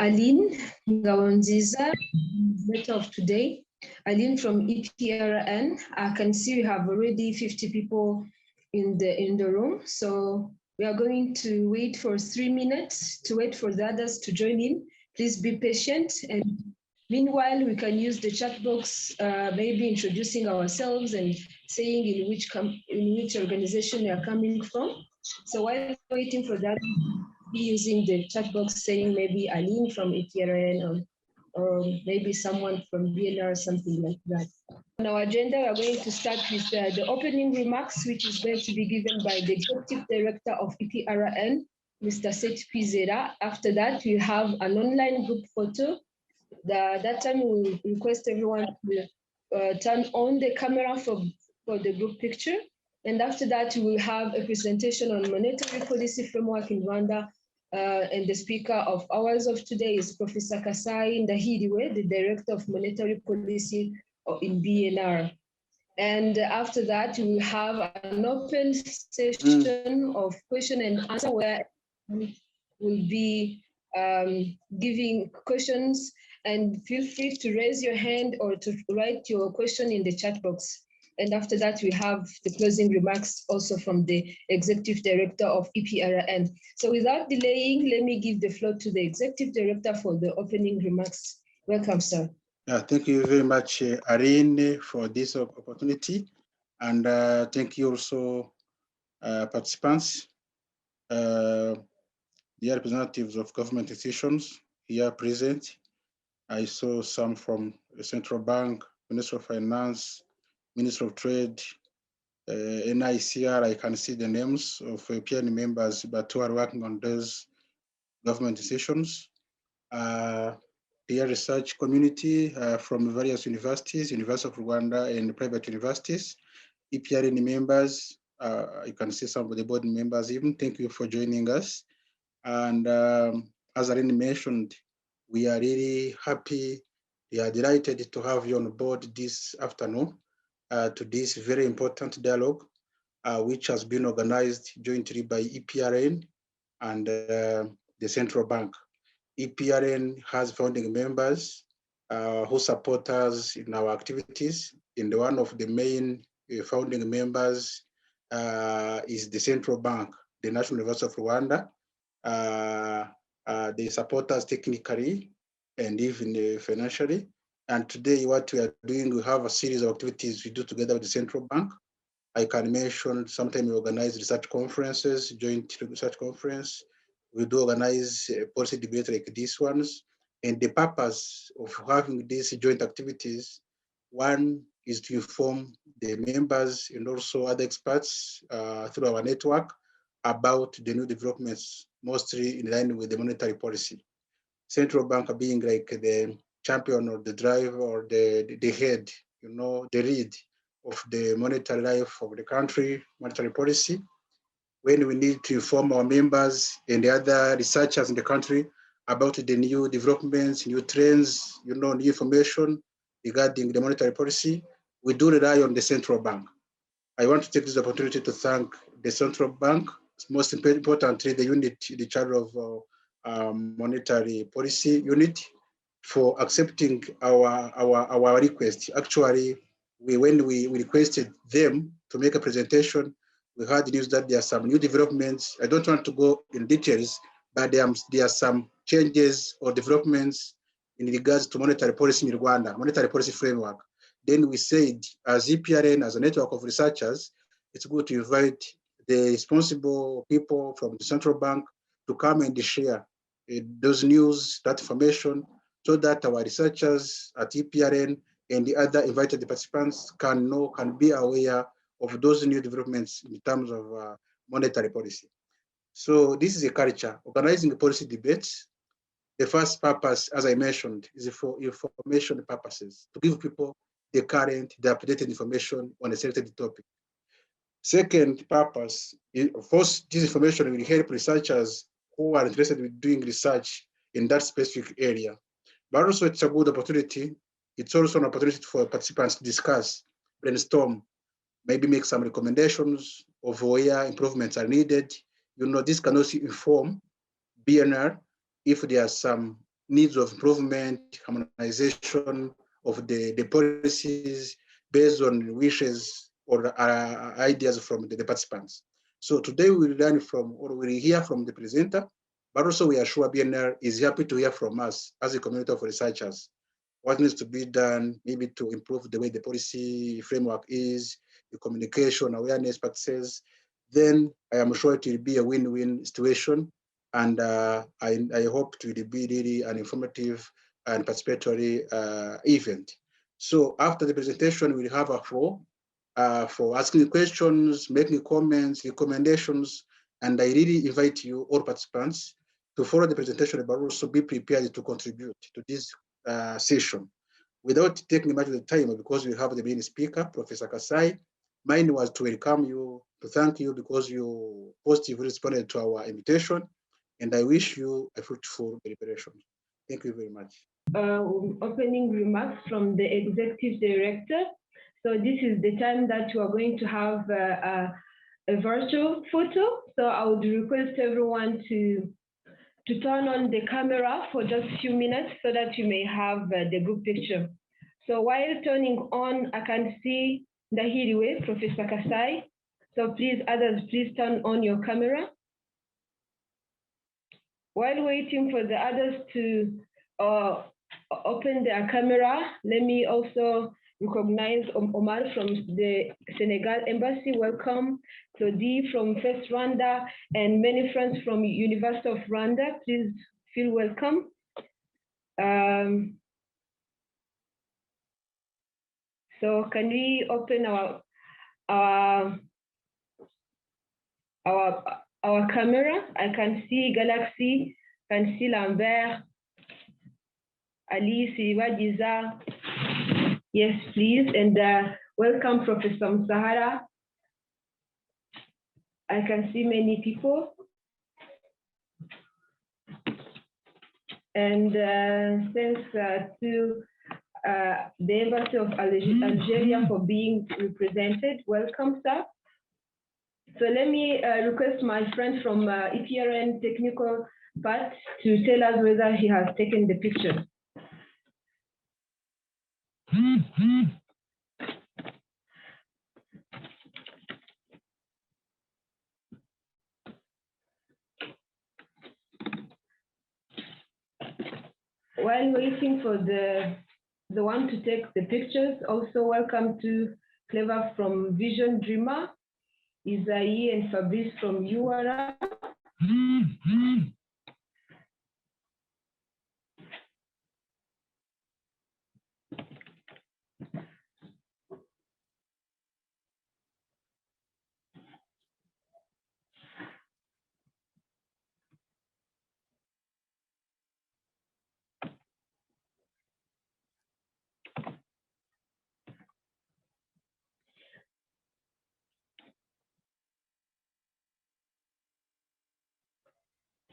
Aline Ngawonziza, letter of today. Aline from EPRN. I can see we have already 50 people in the room. So we are going to wait for 3 minutes to wait for the others to join in. Please be patient. And meanwhile, we can use the chat box, maybe introducing ourselves and saying in which organization we are coming from. So while waiting for that, be using the chat box saying maybe Aline from EPRN or maybe someone from BNR or something like that. On our agenda, we are going to start with the opening remarks, which is going to be given by the Executive Director of EPRN, Mr. Seth Kwizera. After that, we have an online group photo. That time we will request everyone to turn on the camera for the group picture. And after that, we will have a presentation on monetary policy framework in Rwanda. And the speaker of ours of today is Professor Kasai Ndahiriwe, the Director of Monetary Policy in BNR. And after that, we will have an open session of question and answer where we will be giving questions, and feel free to raise your hand or to write your question in the chat box. And after that, we have the closing remarks also from the Executive Director of EPRN. So without delaying, let me give the floor to the Executive Director for the opening remarks. Welcome, sir. Thank you very much, Aline, for this opportunity. And thank you also, participants, the representatives of government institutions here present. I saw some from the Central Bank, Minister of Finance, Minister of Trade, NICR. I can see the names of EPRN members, but who are working on those government institutions. Peer research community from various universities, University of Rwanda and private universities, EPRN members. You can see some of the board members even. Thank you for joining us. And as Aline mentioned, we are really happy. We are delighted to have you on board this afternoon to this very important dialogue, which has been organized jointly by EPRN and the Central Bank. EPRN has founding members who support us in our activities. And one of the main founding members is the Central Bank, the National University of Rwanda. They support us technically and even financially. And today, what we are doing, we have a series of activities we do together with the Central Bank. I can mention sometimes we organize research conferences, joint research conference. We do organize policy debates like these ones. And the purpose of having these joint activities, one is to inform the members and also other experts through our network about the new developments, mostly in line with the monetary policy. Central Bank being like the champion or the driver or the head, the lead of the monetary life of the country, monetary policy. When we need to inform our members and the other researchers in the country about the new developments, new trends, new information regarding the monetary policy, we do rely on the Central Bank. I want to take this opportunity to thank the Central Bank, most importantly, the unit in charge of monetary policy unit, for accepting our request. Actually, when we requested them to make a presentation, we heard news that there are some new developments. I don't want to go in details, but there are some changes or developments in regards to monetary policy in Rwanda, monetary policy framework. Then we said, as EPRN, as a network of researchers, it's good to invite the responsible people from the Central Bank to come and share those news, that information, so that our researchers at EPRN and the other invited participants can be aware of those new developments in terms of monetary policy. So this is a culture, organizing the policy debates. The first purpose, as I mentioned, is for information purposes, to give people the current, the updated information on a certain topic. Second purpose, first, this information will help researchers who are interested in doing research in that specific area. But also it's a good opportunity. It's also an opportunity for participants to discuss, brainstorm, maybe make some recommendations of where improvements are needed. This can also inform BNR if there are some needs of improvement, harmonization of the policies based on wishes or ideas from the participants. So today we will learn from, or we will hear from the presenter, but also we are sure BNR is happy to hear from us as a community of researchers. What needs to be done, maybe to improve the way the policy framework is, the communication, awareness practices, then I am sure it will be a win-win situation. And I hope it will be really an informative and participatory event. So after the presentation, we'll have a floor for asking questions, making comments, recommendations, and I really invite you, all participants, to follow the presentation, but also be prepared to contribute to this session. Without taking much of the time, because we have the main speaker, Professor Kasai, mine was to welcome you, to thank you because you positively responded to our invitation, and I wish you a fruitful deliberation. Thank you very much. Opening remarks from the Executive Director. So this is the time that we are going to have a virtual photo. So I would request everyone to turn on the camera for just a few minutes so that you may have the group picture. So while turning on, I can see Ndahiriwe, Professor Kasai. So please, others, please turn on your camera. While waiting for the others to open their camera, let me also recognize Omar from the Senegal Embassy. Welcome. Claudie from First Rwanda, and many friends from University of Rwanda. Please feel welcome. So can we open our camera? I can see Galaxy, can see Lambert, Ali Sivadiza. Yes, please, and welcome Professor Msahara. I can see many people. And thanks to the Embassy of Algeria for being represented. Welcome, sir. So let me request my friend from EPRN technical part to tell us whether he has taken the picture. While waiting for the one to take the pictures, also welcome to Clever from Vision Dreamer, Isaïe and Fabrice from URA.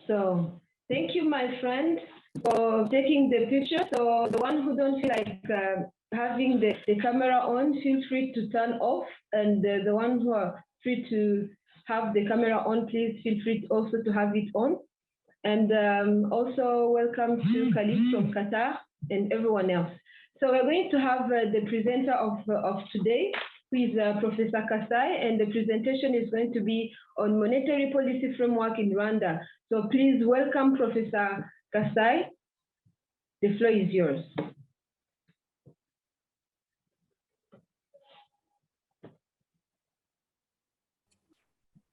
So thank you, my friend, for taking the picture. So the one who don't feel like having the camera on, feel free to turn off. And the ones who are free to have the camera on, please feel free also to have it on. And also welcome to Khalid from Qatar and everyone else. So we're going to have the presenter of today, who is Professor Kasai, and the presentation is going to be on monetary policy framework in Rwanda. So please welcome Professor Kasai. The floor is yours.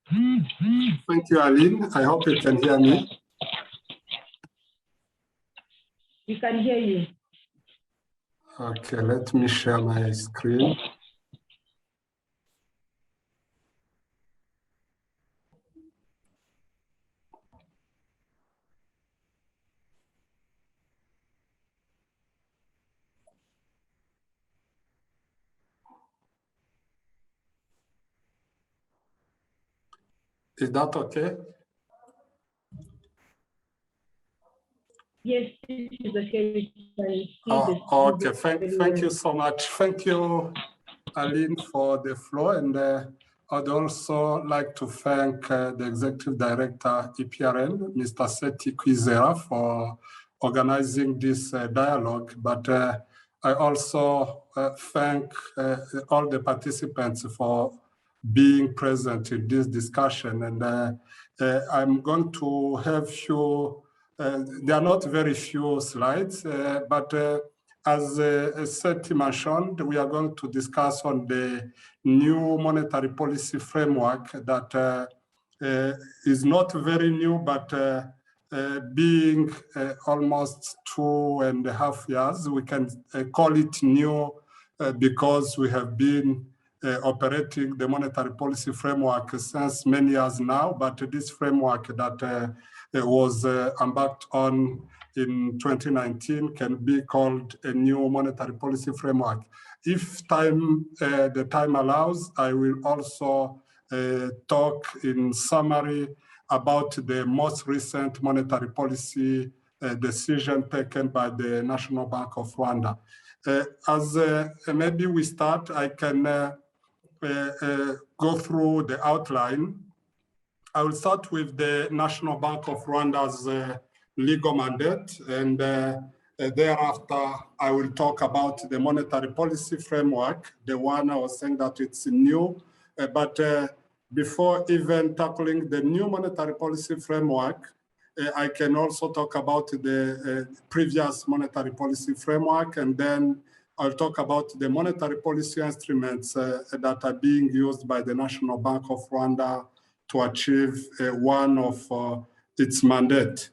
Thank you, Aline. I hope you can hear me. We can hear you. Okay, let me share my screen. Is that okay? Yes, this is okay. Okay, thank you so much. Thank you, Aline, for the floor. And I'd also like to thank the Executive Director, EPRN, Mr. Seti Kwizera, for organizing this dialogue, but I also thank all the participants for being present in this discussion. And I'm going to have few, there are not very few slides, but as Seti mentioned, we are going to discuss on the new monetary policy framework that is not very new, but being almost 2.5 years, we can call it new because we have been operating the monetary policy framework since many years now, but this framework that was embarked on in 2019 can be called a new monetary policy framework. If the time allows, I will also talk in summary about the most recent monetary policy decision taken by the National Bank of Rwanda. As maybe we start, I can go through the outline. I will start with the National Bank of Rwanda's legal mandate, and thereafter I will talk about the monetary policy framework, the one I was saying that it's new, but before even tackling the new monetary policy framework, I can also talk about the previous monetary policy framework, and then I'll talk about the monetary policy instruments that are being used by the National Bank of Rwanda to achieve one of its mandate.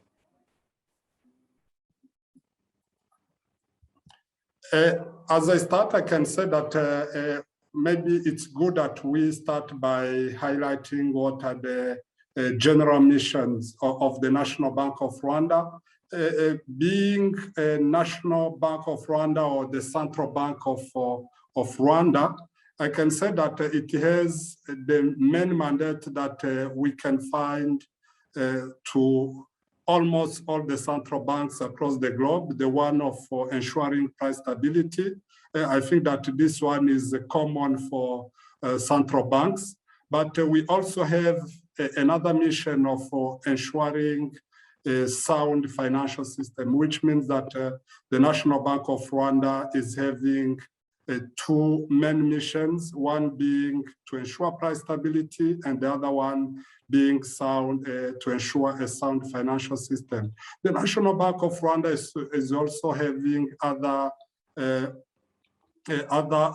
As I start, I can say that maybe it's good that we start by highlighting what are the general missions of the National Bank of Rwanda. Being a National Bank of Rwanda or the Central Bank of Rwanda, I can say that it has the main mandate that we can find to almost all the central banks across the globe, the one of ensuring price stability. I think that this one is common for central banks, but we also have another mission of ensuring a sound financial system, which means that the National Bank of Rwanda is having two main missions, one being to ensure price stability and the other one being sound, to ensure a sound financial system. The National Bank of Rwanda is also having other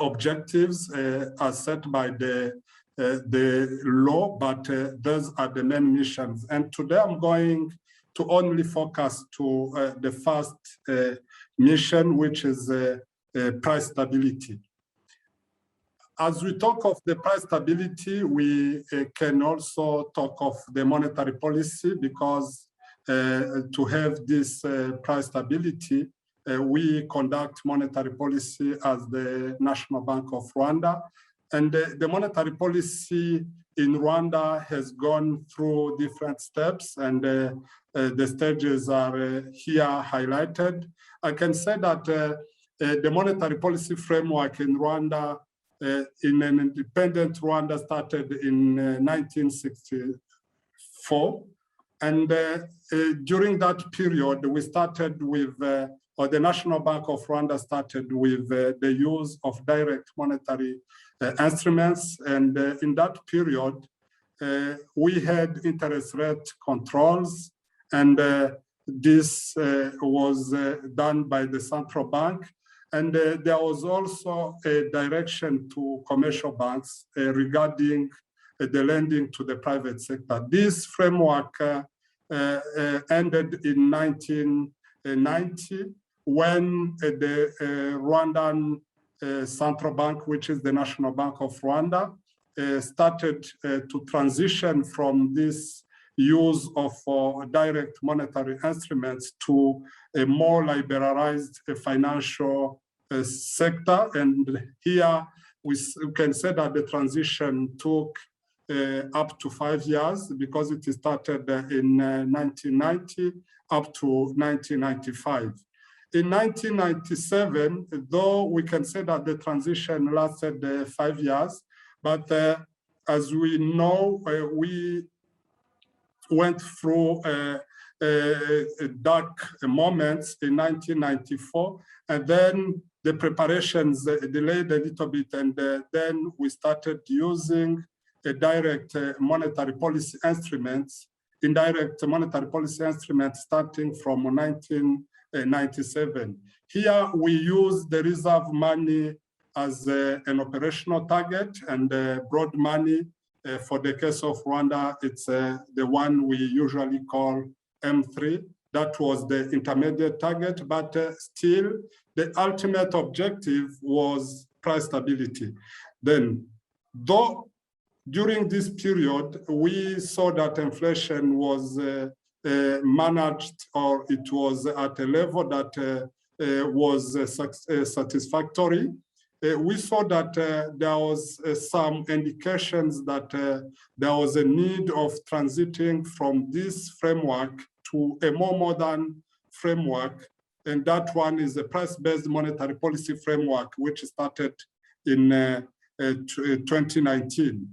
objectives as set by the law, but those are the main missions. And today I'm going to only focus to the first mission, which is price stability. As we talk of the price stability, we can also talk of the monetary policy, because to have this price stability, we conduct monetary policy as the National Bank of Rwanda. And the monetary policy in Rwanda has gone through different steps, and the stages are here highlighted. I can say that the monetary policy framework in Rwanda, in an independent Rwanda, started in 1964. And during that period, we started with, or the National Bank of Rwanda started with the use of direct monetary instruments. And in that period, we had interest rate controls, and this was done by the central bank. And there was also a direction to commercial banks regarding the lending to the private sector. This framework ended in 1990 when the Rwandan Central Bank, which is the National Bank of Rwanda, started to transition from this use of direct monetary instruments to a more liberalized financial sector. And here we can say that the transition took up to 5 years, because it started in 1990 up to 1995. In 1997, though we can say that the transition lasted 5 years, but as we know, we went through dark moments in 1994, and then the preparations delayed a little bit, and then we started using direct monetary policy instruments, indirect monetary policy instruments starting from 1997. Here we use the reserve money as an operational target, and broad money for the case of Rwanda, it's the one we usually call M3. That was the intermediate target, but still the ultimate objective was price stability. Then, though during this period, we saw that inflation was managed, or it was at a level that was satisfactory. We saw that there was some indications that there was a need of transiting from this framework to a more modern framework, and that one is a price-based monetary policy framework, which started in 2019.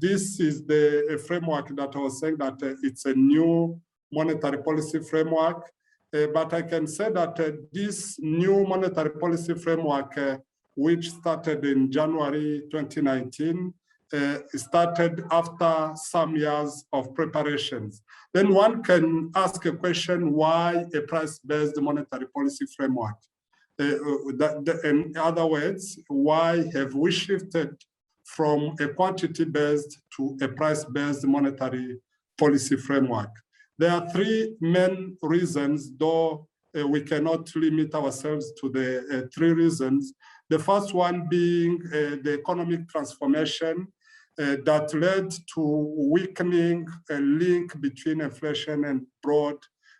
This is the framework that I was saying that it's a new monetary policy framework, but I can say that this new monetary policy framework, which started in January 2019, started after some years of preparations. Then one can ask a question, why a price-based monetary policy framework? In other words, why have we shifted from a quantity-based to a price-based monetary policy framework? There are three main reasons, though we cannot limit ourselves to the three reasons. The first one being the economic transformation that led to weakening a link between inflation and broad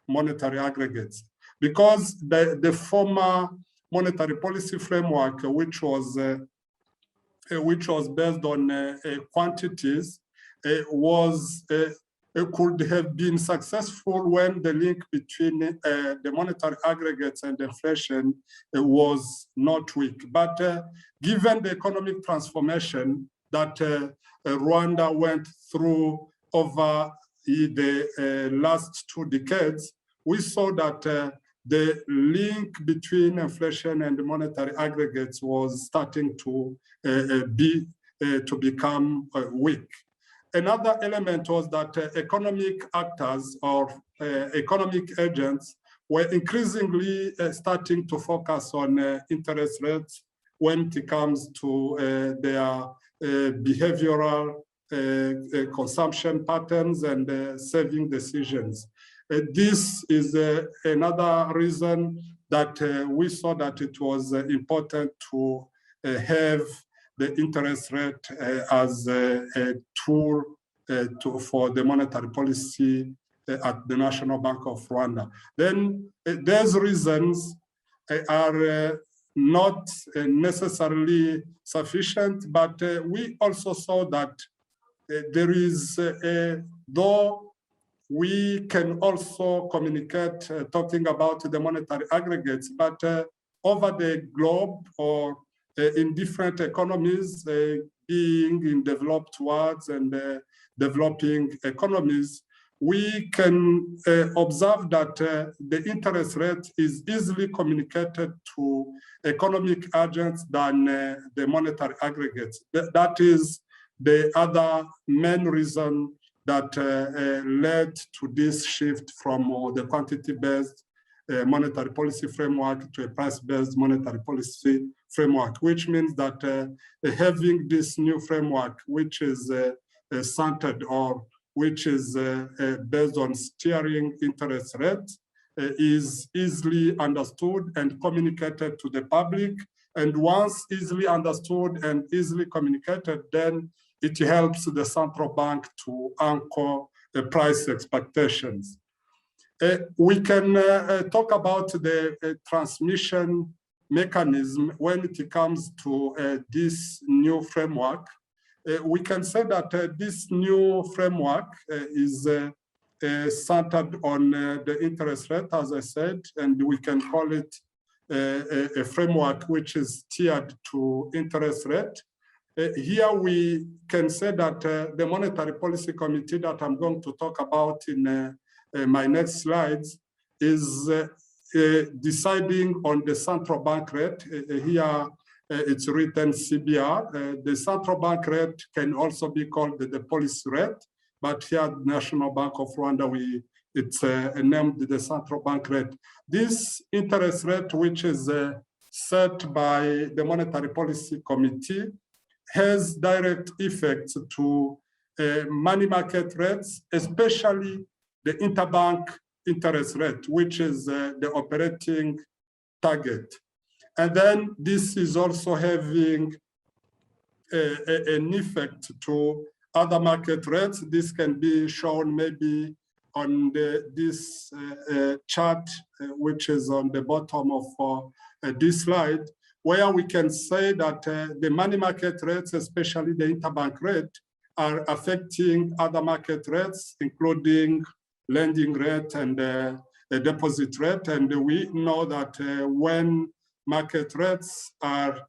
monetary aggregates. Because the former monetary policy framework, which was based on quantities, could have been successful when the link between the monetary aggregates and inflation was not weak. But given the economic transformation that Rwanda went through over the last 2 decades, we saw that the link between inflation and the monetary aggregates was starting to become weak. Another element was that economic actors or economic agents were increasingly starting to focus on interest rates when it comes to their behavioral consumption patterns and saving decisions. This is another reason that we saw that it was important to have the interest rate as a tool for the monetary policy at the National Bank of Rwanda. Then those reasons are not necessarily sufficient, but we also saw that there is, though we can also communicate talking about the monetary aggregates, but over the globe or in different economies, being in developed worlds and developing economies, we can observe that the interest rate is easily communicated to economic agents than the monetary aggregates. That is the other main reason that led to this shift from the quantity-based monetary policy framework to a price-based monetary policy framework, which means that having this new framework, which is centered or which is based on steering interest rates, is easily understood and communicated to the public. And once easily understood and easily communicated, then it helps the central bank to anchor the price expectations. We can talk about the transmission mechanism when it comes to this new framework. We can say that this new framework is centered on the interest rate, as I said, and we can call it a framework which is tiered to interest rate. Here we can say that the Monetary Policy Committee that I'm going to talk about in my next slides, is deciding on the central bank rate. Here it's written CBR. The central bank rate can also be called the policy rate, but here at National Bank of Rwanda, it's named the central bank rate. This interest rate, which is set by the Monetary Policy Committee, has direct effects to money market rates, especially the interbank interest rate, which is the operating target. And then this is also having an effect to other market rates. This can be shown maybe on this chart, which is on the bottom of this slide, where we can say that the money market rates, especially the interbank rate, are affecting other market rates, including lending rate and the deposit rate. And we know that when market rates are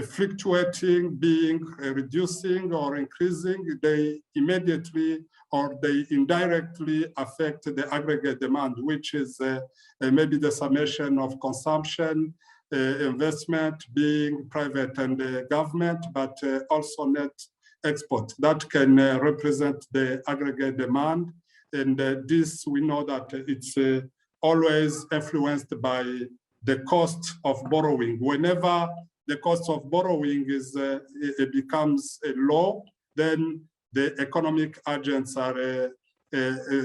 fluctuating, being reducing or increasing, they immediately or they indirectly affect the aggregate demand, which is maybe the summation of consumption, investment, being private and government, but also net export. That can represent the aggregate demand. And this, we know that it's always influenced by the cost of borrowing. Whenever the cost of borrowing is it becomes low, then the economic agents are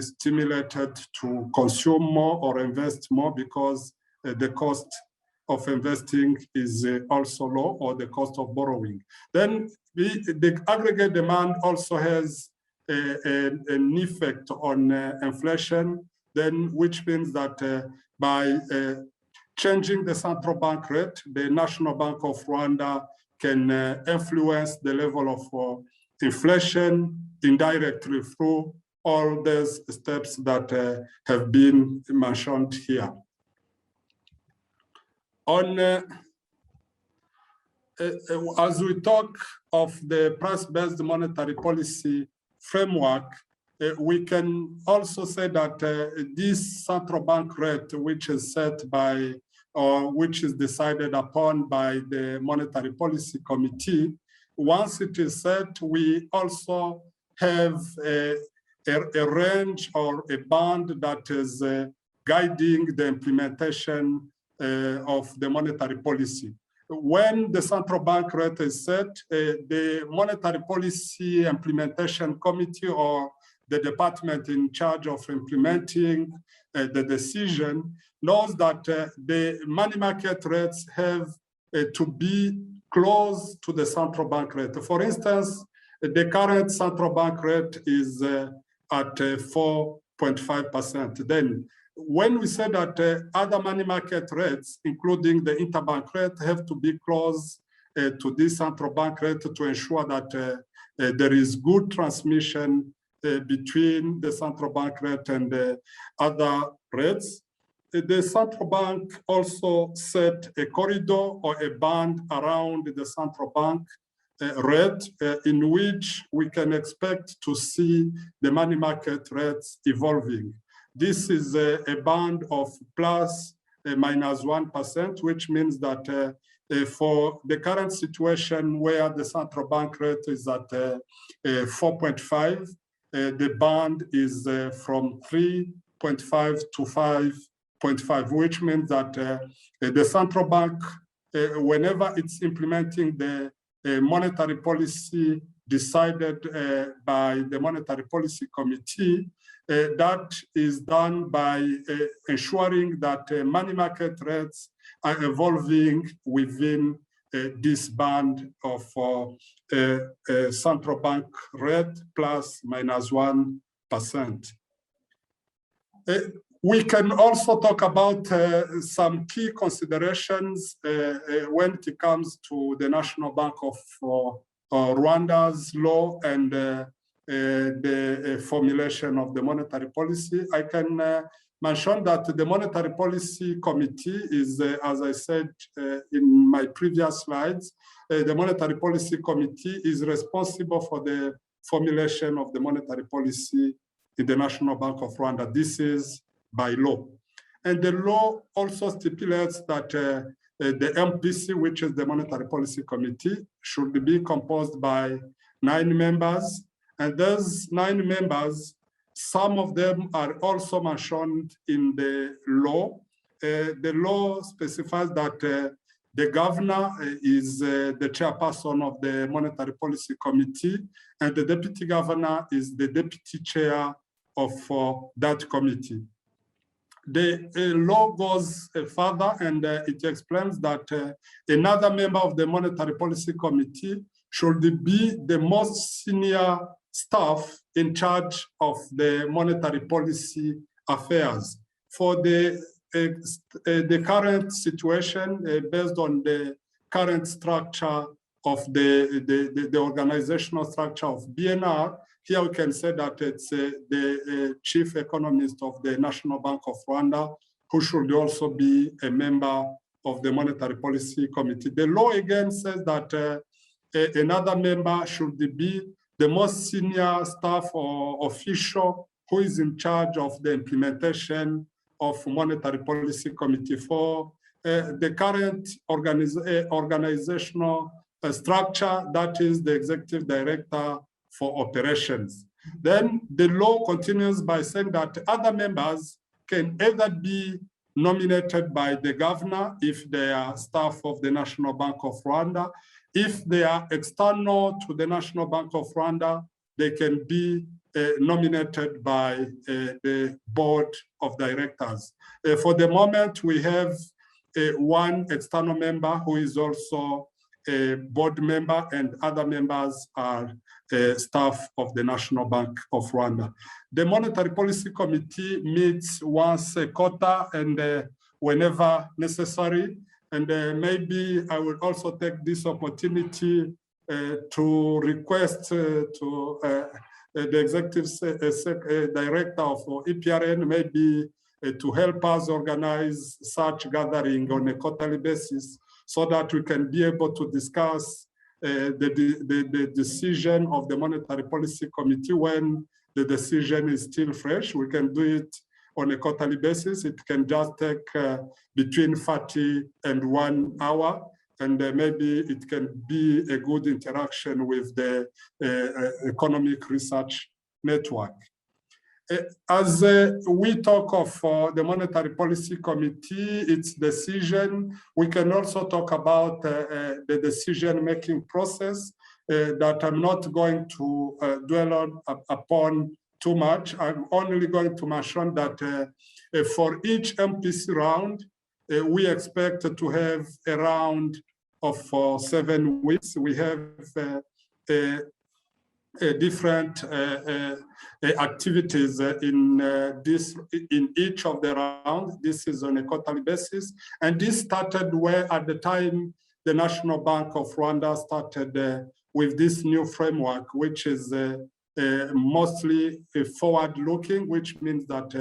stimulated to consume more or invest more, because the cost of investing is also low, or the cost of borrowing. Then the aggregate demand also has an effect on inflation, then, which means that by changing the central bank rate, the National Bank of Rwanda can influence the level of inflation indirectly through all those steps that have been mentioned here. On as we talk of the price-based monetary policy framework, we can also say that this central bank rate, which is set by, or which is decided upon by the Monetary Policy Committee, once it is set, we also have a range or a band that is guiding the implementation of the monetary policy. When the central bank rate is set, the Monetary Policy Implementation Committee, or the department in charge of implementing the decision, knows that the money market rates have to be close to the central bank rate. For instance, the current central bank rate is at 4.5%. Then, when we say that other money market rates, including the interbank rate, have to be close to this central bank rate to ensure that there is good transmission between the central bank rate and the other rates. The central bank also set a corridor or a band around the central bank rate in which we can expect to see the money market rates evolving. This is a band of plus minus 1%, which means that for the current situation where the central bank rate is at 4.5, the band is from 3.5 to 5.5, which means that the central bank, whenever it's implementing the monetary policy decided by the Monetary Policy Committee, that is done by ensuring that money market rates are evolving within this band of central bank rate plus minus 1%. We can also talk about some key considerations when it comes to the National Bank of Rwanda's law and the formulation of the monetary policy. I can mention that the Monetary Policy Committee is, as I said in my previous slides, the Monetary Policy Committee is responsible for the formulation of the monetary policy in the National Bank of Rwanda. This is by law. And the law also stipulates that the MPC, which is the Monetary Policy Committee, should be composed by 9 members. And those 9 members, some of them are also mentioned in the law. The law specifies that the governor is the chairperson of the Monetary Policy Committee, and the deputy governor is the deputy chair of that committee. The law goes further, and it explains that another member of the Monetary Policy Committee should be the most senior staff in charge of the monetary policy affairs. For the current situation, based on the current structure of the organizational structure of BNR, here we can say that it's the chief economist of the National Bank of Rwanda, who should also be a member of the Monetary Policy Committee. The law again says that another member should be the most senior staff or official who is in charge of the implementation of Monetary Policy Committee. For the current organizational structure, that is the executive director for operations. Then the law continues by saying that other members can either be nominated by the governor if they are staff of the National Bank of Rwanda. If they are external to the National Bank of Rwanda, they can be nominated by the board of directors. For the moment, we have one external member who is also a board member, and other members are staff of the National Bank of Rwanda. The Monetary Policy Committee meets once a quarter and whenever necessary. And maybe I will also take this opportunity to request to the executive director of EPRN maybe to help us organize such gathering on a quarterly basis, so that we can be able to discuss the decision of the Monetary Policy Committee when the decision is still fresh. We can do it on a quarterly basis. It can just take between 30 and 1 hour, and maybe it can be a good interaction with the Economic Research Network. As we talk of the Monetary Policy Committee, its decision, we can also talk about the decision-making process that I'm not going to dwell upon too much. I'm only going to mention that for each MPC round, we expect to have a round of 7 weeks. We have different activities in each of the rounds. This is on a quarterly basis, and this started where at the time the National Bank of Rwanda started with this new framework, which is mostly forward-looking, which means that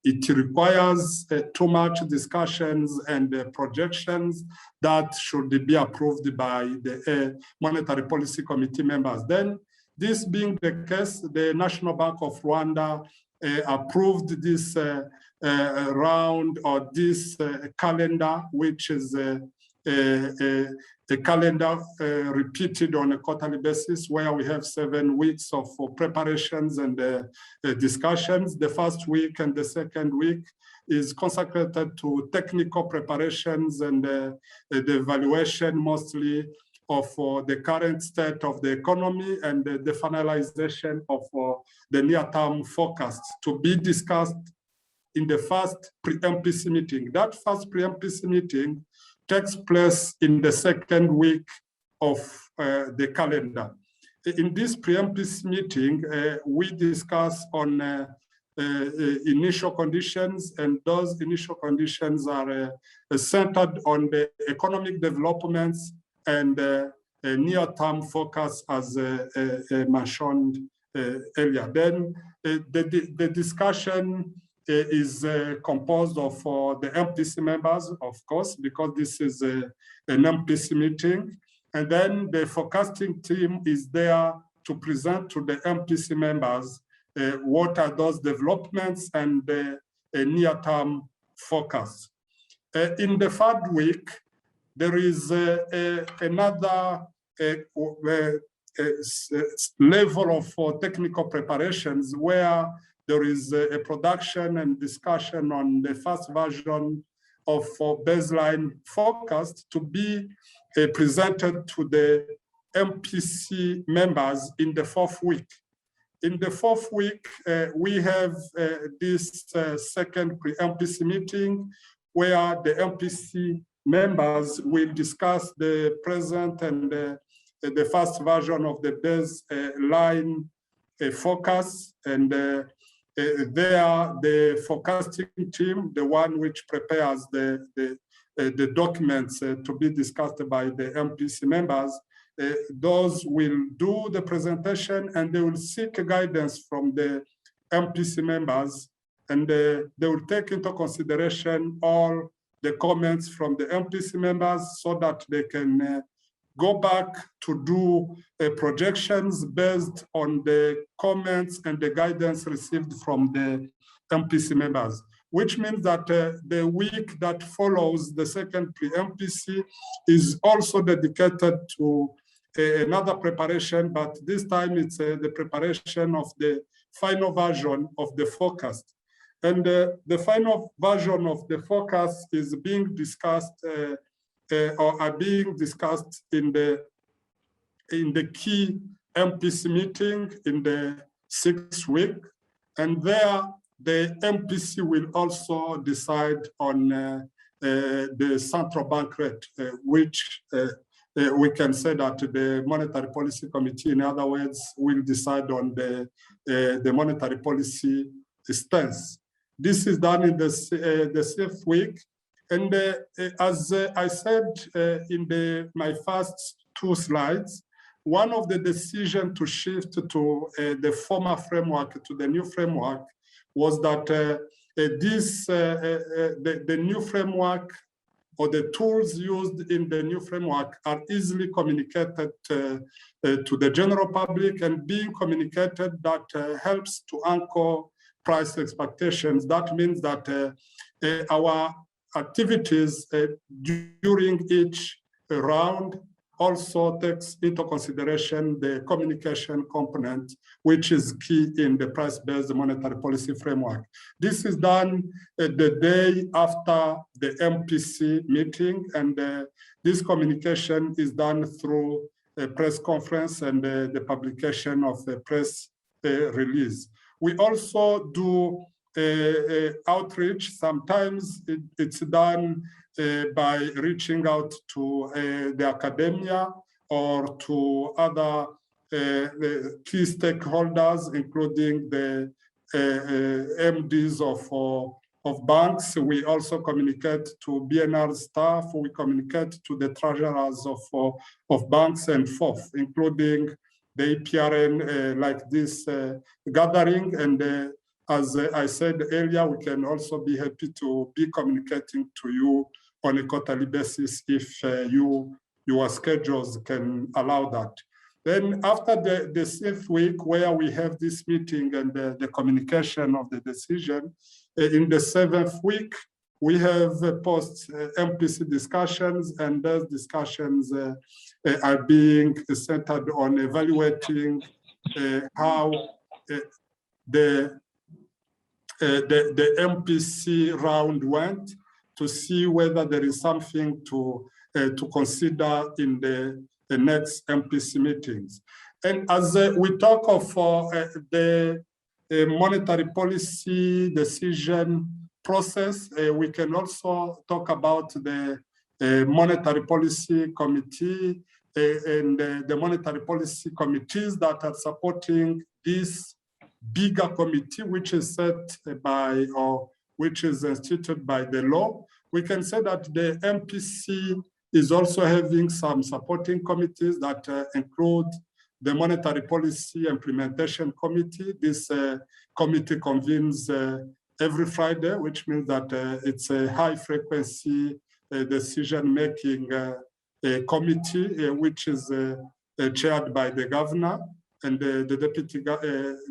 it requires too much discussions and projections that should be approved by the Monetary Policy Committee members. Then, this being the case, the National Bank of Rwanda approved this round or this calendar, which is a calendar repeated on a quarterly basis, where we have 7 weeks of preparations and discussions. The first week and the second week is consecrated to technical preparations and the evaluation mostly of the current state of the economy and the finalization of the near-term forecasts to be discussed in the first pre-MPC meeting. That first pre-MPC meeting takes place in the second week of the calendar. In this pre-MPC meeting, we discuss on initial conditions, and those initial conditions are centered on the economic developments and a near-term focus as mentioned earlier. Then the discussion is composed of the MPC members, of course, because this is an MPC meeting. And then the forecasting team is there to present to the MPC members what are those developments and a near-term focus. In the third week, there is another level of technical preparations where there is a production and discussion on the first version of baseline forecast to be presented to the MPC members in the fourth week. In the fourth week, we have this second pre-MPC meeting where the MPC members will discuss the present and the first version of the baseline forecast. And there, the forecasting team, the one which prepares the documents to be discussed by the MPC members, those will do the presentation and they will seek guidance from the MPC members, and they will take into consideration all the comments from the MPC members so that they can go back to do projections based on the comments and the guidance received from the MPC members, which means that the week that follows the second pre-MPC is also dedicated to another preparation, but this time it's the preparation of the final version of the forecast. And the final version of the forecast is being discussed or are being discussed in the key MPC meeting in the 6th week. And there, the MPC will also decide on the central bank rate, which we can say that the Monetary Policy Committee, in other words, will decide on the monetary policy stance. This is done in the 6th week. And as I said in my first 2 slides, one of the decisions to shift to the former framework to the new framework was that the new framework or the tools used in the new framework are easily communicated to the general public, and being communicated that helps to anchor price expectations. That means that our activities during each round also takes into consideration the communication component, which is key in the price-based monetary policy framework. This is done the day after the MPC meeting, and this communication is done through a press conference and the publication of a press release. We also do outreach. Sometimes it's done by reaching out to the academia or to other key stakeholders, including the MDs of banks. We also communicate to BNR staff. We communicate to the treasurers of banks and FOF, including the EPRN, like this gathering. And as I said earlier, we can also be happy to be communicating to you on a quarterly basis if your schedules can allow that. Then after the 6th week, where we have this meeting and the communication of the decision, in the 7th week, we have post-MPC discussions, and those discussions are being centered on evaluating how the MPC round went, to see whether there is something to consider in the next MPC meetings. And as we talk of the monetary policy decision process, we can also talk about the monetary policy committee and the monetary policy committees that are supporting this bigger committee, which is set by or which is instituted by the law. We can say that the MPC is also having some supporting committees that include the Monetary Policy Implementation Committee. This committee convenes every Friday, which means that it's a high-frequency decision-making committee, which is chaired by the governor. and the deputy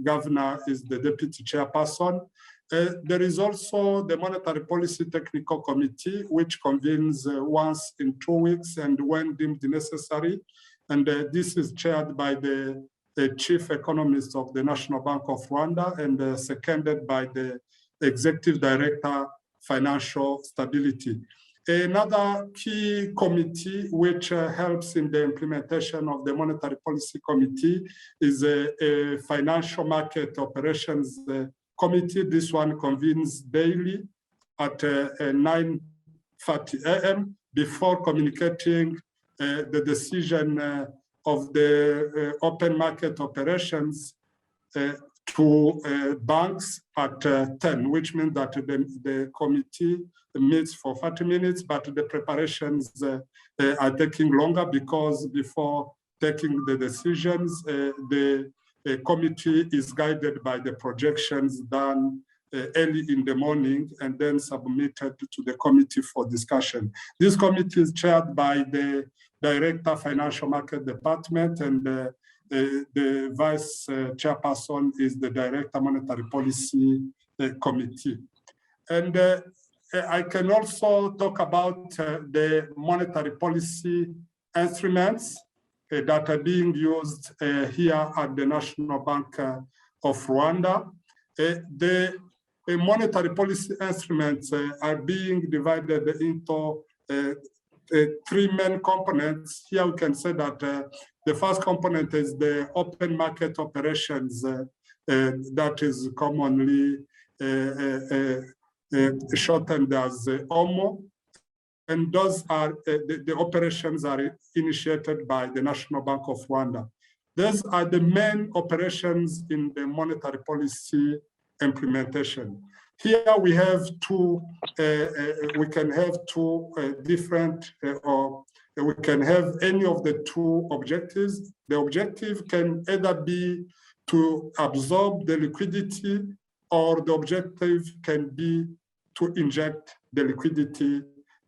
governor is the deputy chairperson. There is also the Monetary Policy Technical Committee, which convenes once in 2 weeks and when deemed necessary. And this is chaired by the chief economist of the National Bank of Rwanda and seconded by the executive director, financial stability. Another key committee which helps in the implementation of the Monetary Policy Committee is a financial market operations committee. This one convenes daily at 9:30 a.m. before communicating the decision of the open market operations to banks at 10, which means that the committee meets for 30 minutes, but the preparations are taking longer because before taking the decisions, the committee is guided by the projections done early in the morning and then submitted to the committee for discussion. This committee is chaired by the Director Financial Market Department, and the Vice Chairperson is the Director Monetary Policy Committee. And I can also talk about the monetary policy instruments that are being used here at the National Bank of Rwanda. The monetary policy instruments are being divided into 3 main components. Here we can say that the first component is the open market operations that is commonly shortened as OMO. And those are, the operations are initiated by the National Bank of Rwanda. Those are the main operations in the monetary policy implementation. Here we have two, we can have two different, or we can have any of the 2 objectives. The objective can either be to absorb the liquidity, or the objective can be to inject the liquidity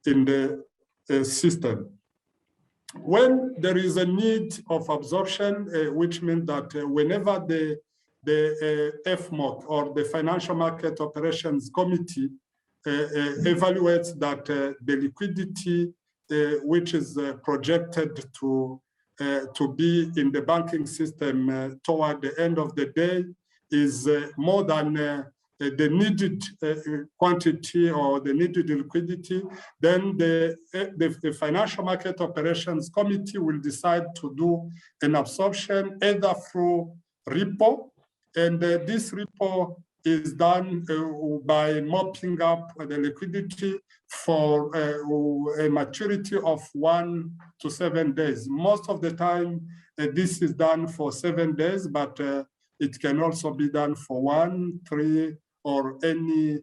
in the system. When there is a need of absorption, which means that whenever the FMOC, or the Financial Market Operations Committee, evaluates that the liquidity which is projected to be in the banking system toward the end of the day is more than the needed quantity or the needed liquidity, then the Financial Market Operations Committee will decide to do an absorption either through repo, and this repo is done by mopping up the liquidity for a maturity of 1 to 7 days. Most of the time, this is done for 7 days, but it can also be done for 1, 3, or any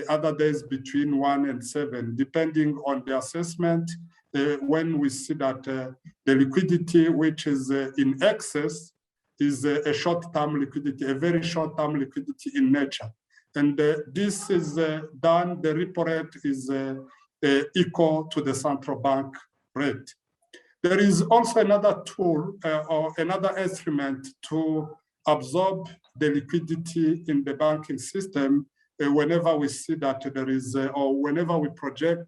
other days between 1 and 7, depending on the assessment. When we see that the liquidity which is in excess is a short-term liquidity, a very short-term liquidity in nature. And this is done, the repo rate is equal to the central bank rate. There is also another tool or another instrument to absorb the liquidity in the banking system whenever we see that there is, or whenever we project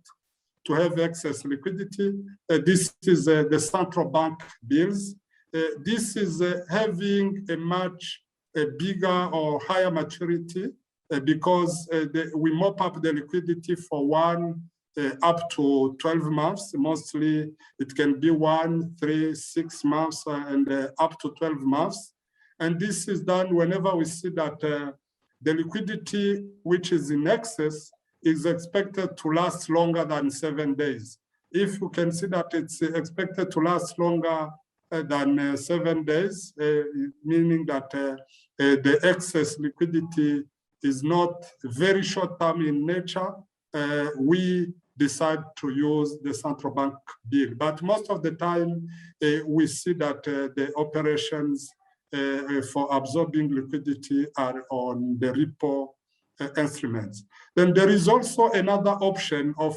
to have excess liquidity. This is the central bank bills. This is having a much bigger or higher maturity because we mop up the liquidity for 1 up to 12 months. Mostly it can be 1, 3, 6 months and up to 12 months. And this is done whenever we see that the liquidity which is in excess is expected to last longer than 7 days. If you can see that it's expected to last longer than 7 days, meaning that the excess liquidity is not very short-term in nature, we decide to use the central bank bill. But most of the time, we see that the operations for absorbing liquidity are on the repo instruments. Then there is also another option of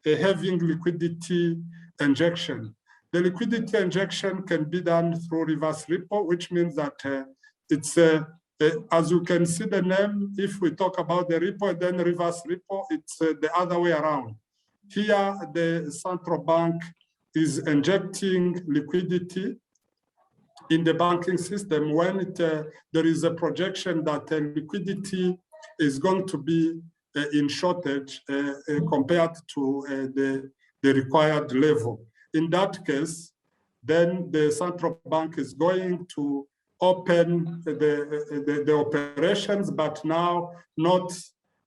having liquidity injection. The liquidity injection can be done through reverse repo, which means that it's, as you can see the name, if we talk about the repo and then reverse repo, it's the other way around. Here, the central bank is injecting liquidity in the banking system when there is a projection that liquidity is going to be in shortage compared to the required level. In that case, then the central bank is going to open the operations, but now not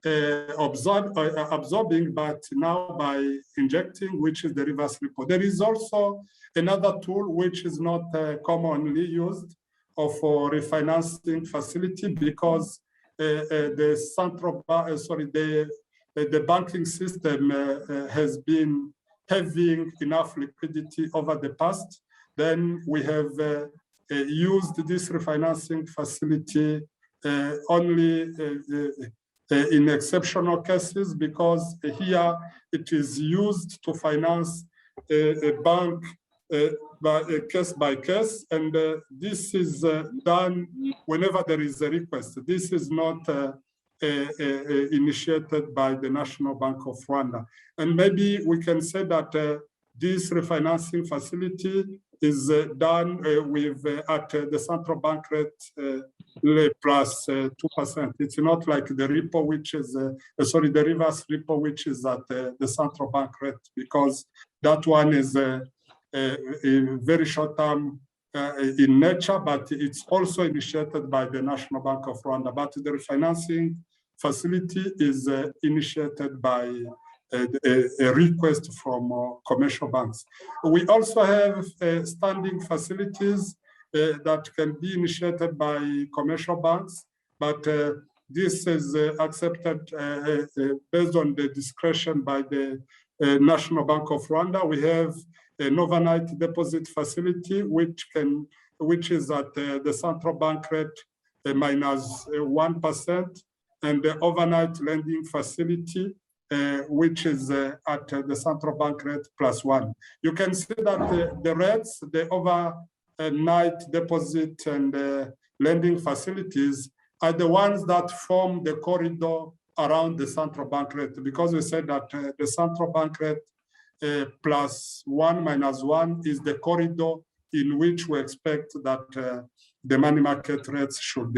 absorbing, but now by injecting, which is the reverse repo. There is also another tool which is not commonly used for refinancing facility, because the central the banking system has been having enough liquidity over the past. Then we have used this refinancing facility only in exceptional cases, because here it is used to finance a bank by case, and this is done whenever there is a request. This is not initiated by the National Bank of Rwanda. And maybe we can say that this refinancing facility is done with at the central bank rate plus 2%. It's not like the repo, which is the reverse repo, which is at the central bank rate, because that one is a very short term in nature, but it's also initiated by the National Bank of Rwanda. But the refinancing facility is initiated by a request from commercial banks. We also have standing facilities that can be initiated by commercial banks, but this is accepted based on the discretion by the National Bank of Rwanda. We have an overnight deposit facility, which is at the central bank rate minus 1%, and the overnight lending facility, which is at the central bank rate plus 1. You can see that the rates, the overnight deposit and lending facilities are the ones that form the corridor around the central bank rate, because we said that the central bank rate plus 1 minus 1 is the corridor in which we expect that the money market rates should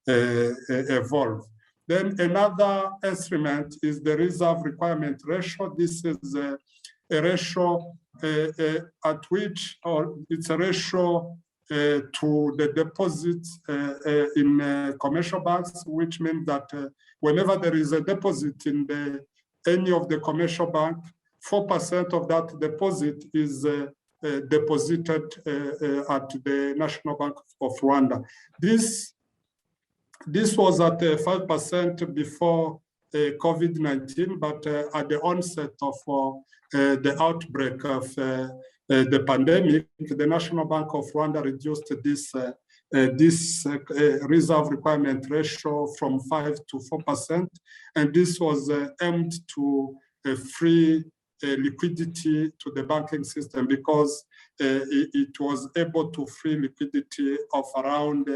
evolve. Then another instrument is the reserve requirement ratio. This is a ratio at which, or it's a ratio to the deposits in commercial banks, which means that whenever there is a deposit in any of the commercial bank, 4% of that deposit is deposited at the National Bank of Rwanda. This was at 5% before COVID-19, but at the onset of the outbreak of the pandemic, the National Bank of Rwanda reduced this reserve requirement ratio from 5 to 4%, and this was aimed to free liquidity to the banking system, because it was able to free liquidity of around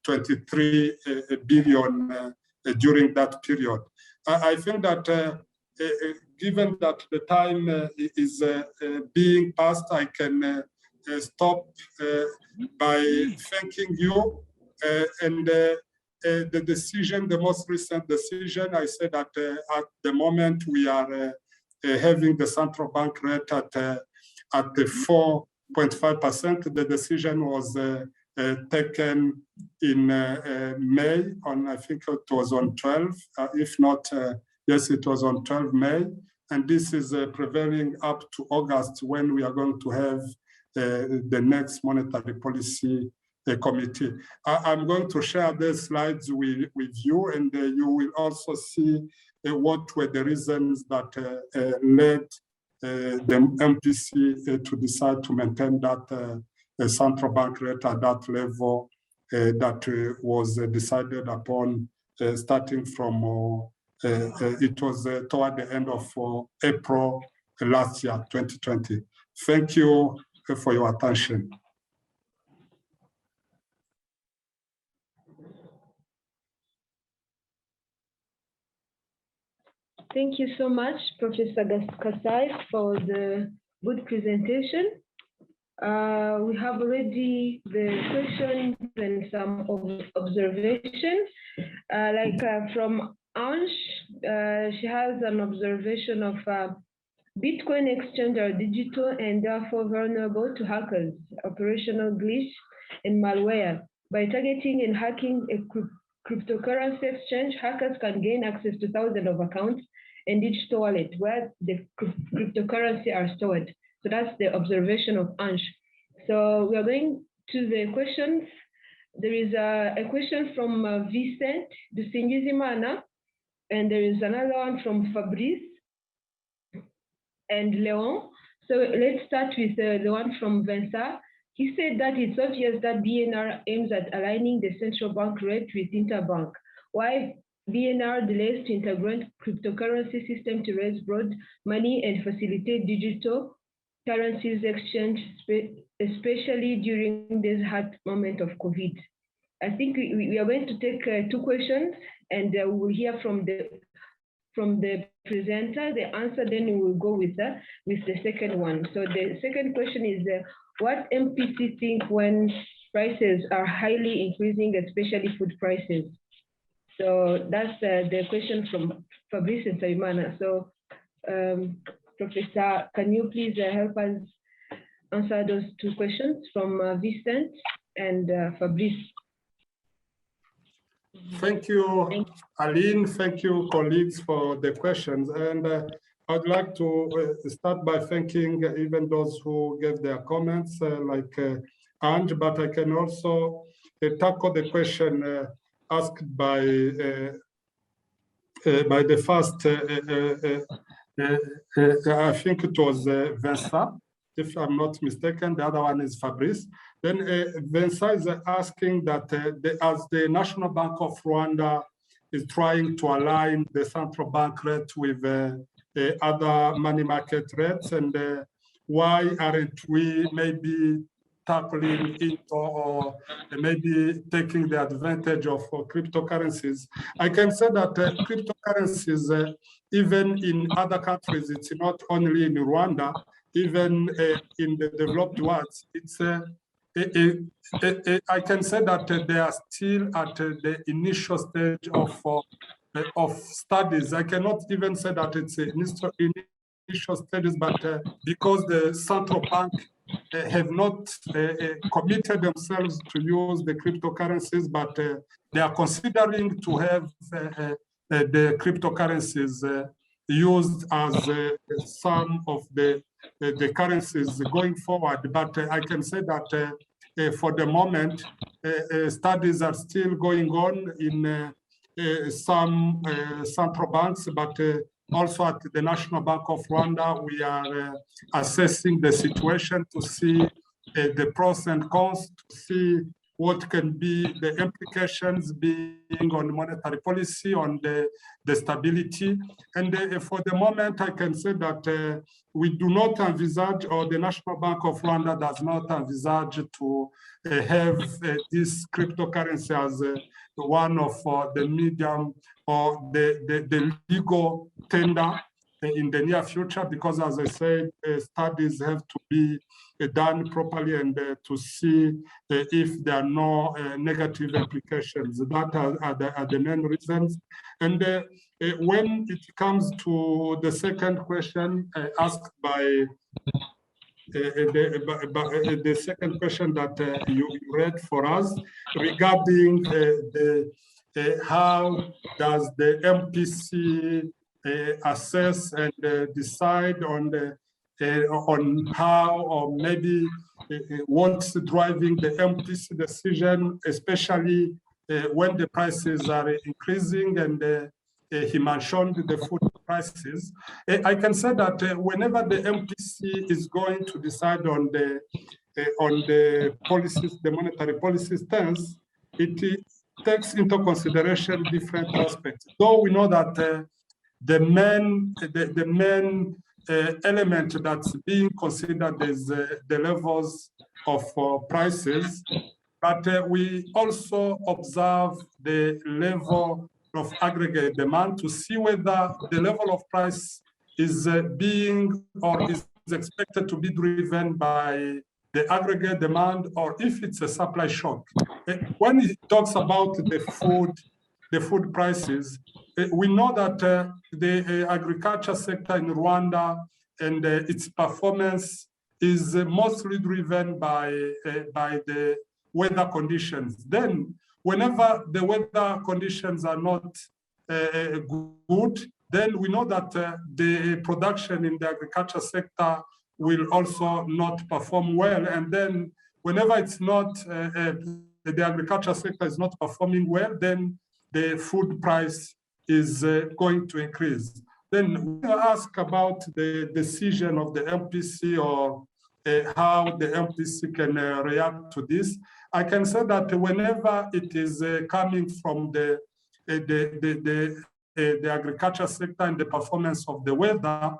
23 billion during that period. I think that given that the time is being passed, I can stop by thanking you. And the decision, the most recent decision, I said that at the moment we are having the central bank rate at the 4.5%. The decision was taken in May, I think it was on 12, if not, yes, it was on 12 May. And this is prevailing up to August, when we are going to have the next monetary policy committee. I'm going to share these slides with you, and you will also see what were the reasons that led the MPC to decide to maintain that central bank rate at that level that was decided upon starting from, it was toward the end of April last year, 2020. Thank you for your attention. Thank you so much, Professor Kasai, for the good presentation. We have already the questions and some observations. From Ange, she has an observation of Bitcoin exchange are digital and therefore vulnerable to hackers, operational glitch, and malware. By targeting and hacking a cryptocurrency exchange, hackers can gain access to thousands of accounts and digital wallet where the cryptocurrency are stored. So that's the observation of Ange. So we are going to the questions. There is a question from Vincent Dusingizimana, and there is another one from Fabrice and Leon. So let's start with the one from Vincent. He said that it's obvious that BNR aims at aligning the central bank rate with interbank. Why BNR delays to integrate cryptocurrency system to raise broad money and facilitate digital currencies exchange, especially during this hard moment of COVID. I think we are going to take two questions, and we will hear from the presenter the answer, then we will go with the second one. So the second question is, what MPC think when prices are highly increasing, especially food prices? So that's the question from Fabrice and Saimana. So Professor, can you please help us answer those two questions from Vincent and Fabrice? Thank you, Aline. Thank you, colleagues, for the questions. And I'd like to start by thanking even those who gave their comments, like Ange, but I can also tackle the question asked by the first, I think it was Vincent, if I'm not mistaken. The other one is Fabrice. Then Vincent is asking that as the National Bank of Rwanda is trying to align the central bank rate with other money market rates, and why aren't we maybe tackling it or maybe taking the advantage of cryptocurrencies? I can say that cryptocurrencies, even in other countries, it's not only in Rwanda, even in the developed world, it's I can say that they are still at the initial stage of studies. I cannot even say that it's initial stages, but because the central bank have not committed themselves to use the cryptocurrencies, but they are considering to have the cryptocurrencies used as some of the currencies going forward. But I can say that for the moment, studies are still going on in some central banks, but also at the National Bank of Rwanda, we are assessing the situation to see the pros and cons, to see what can be the implications being on monetary policy, on the stability. And for the moment, I can say that we do not envisage, or the National Bank of Rwanda does not envisage to have this cryptocurrency as one of the medium or the legal tender in the near future, because as I said, studies have to be done properly and to see if there are no negative implications. That are the main reasons. And when it comes to the second question asked by the second question that you read for us regarding how does the MPC assess and decide on how, or maybe what's driving the MPC decision, especially when the prices are increasing, and he mentioned the food prices. I can say that whenever the MPC is going to decide on the policies, the monetary policy stance, it takes into consideration different aspects. Though we know that the main element that's being considered is the levels of prices, but we also observe the level of aggregate demand to see whether the level of price is being or is expected to be driven by the aggregate demand or if it's a supply shock. When it talks about the food prices, we know that the agriculture sector in Rwanda and its performance is mostly driven by the weather conditions. Then, whenever the weather conditions are not good, then we know that the production in the agriculture sector will also not perform well. And then, whenever it's not, the agriculture sector is not performing well, then the food price is going to increase. Then we ask about the decision of the MPC or how the MPC can react to this. I can say that whenever it is coming from the agriculture sector and the performance of the weather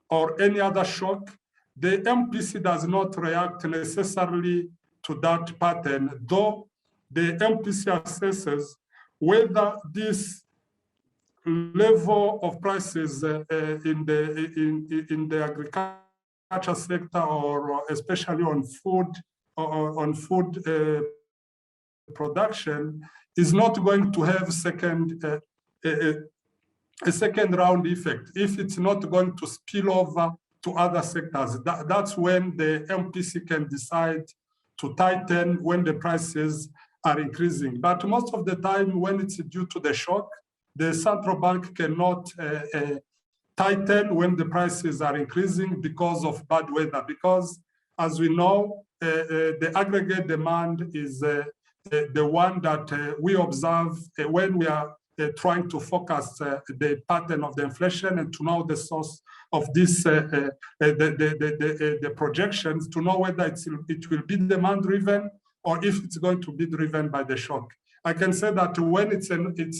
or any other shock, the MPC does not react necessarily to that pattern, though the MPC assesses whether this level of prices in the agriculture sector or especially on food production is not going to have a second round effect if it's not going to spill over to other sectors. That's when the MPC can decide to tighten when the prices are increasing. But most of the time when it's due to the shock, the central bank cannot tighten when the prices are increasing because of bad weather. Because as we know, the aggregate demand is the one that we observe when we are trying to focus the pattern of the inflation and to know the source of this, the projections, to know whether it will be demand driven or if it's going to be driven by the shock. I can say that when it's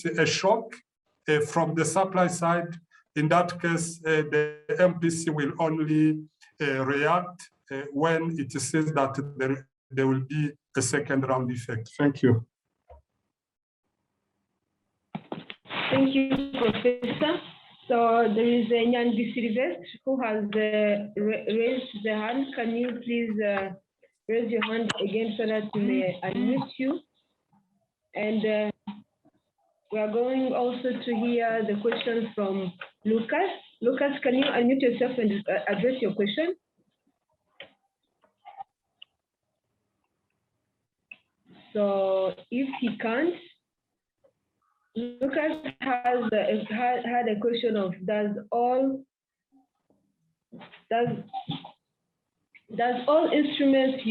a shock from the supply side, in that case, the MPC will only react when it says that there will be a second round effect. Thank you. Thank you, Professor. So there is a Nyandi Sylvestre who has raised the hand. Can you please raise your hand again so that we may unmute you? And we are going also to hear the question from Lucas. Lucas, can you unmute yourself and address your question? So if he can't, Lucas had a question of does all instruments